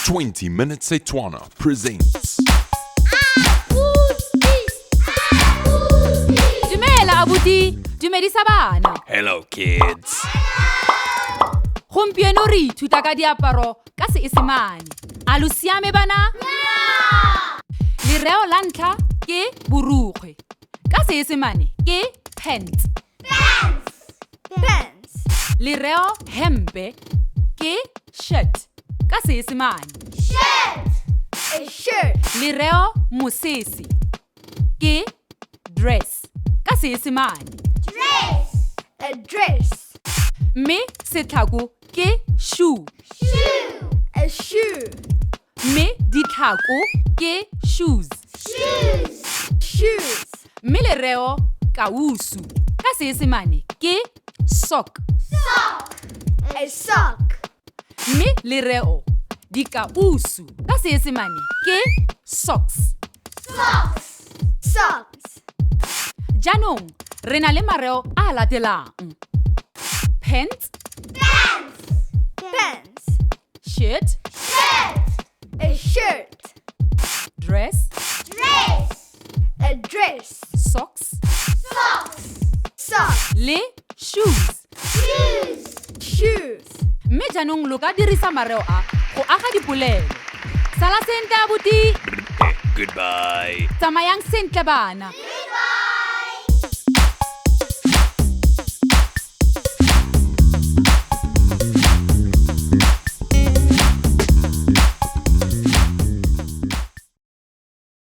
20 Minutes Setswana presents. Dumela abuti, dumedisa bana. Hello kids. Gompieno re ithuta ka diaparo ka Seesemane. A lo siame bana? Lereo la ntlha ke borukgwe. Ka Seesemane ke pants. Lereo hempe ke shirt. Ka Seesemane. A shirt. Lereo mosese ke dress. Ka Seesemane. A dress. Mme setlhako ke shoe. A shoe. Mme ditlhako ke shoes. Shoes. Mme lereo kausu ka Seesemane ke sock. A sock. Mme lereo dikausu ka Seesemane ke socks. Socks. Jaanong re na le mareo a latelang: pants, Pants. shirt, A shirt. dress, A dress. socks Socks. le shoes. Shoes. Mme jaanong lo ka dirisa mareo a go aga dipolelo. Sala sentle abuti, Goodbye. tsamayang sentle bana.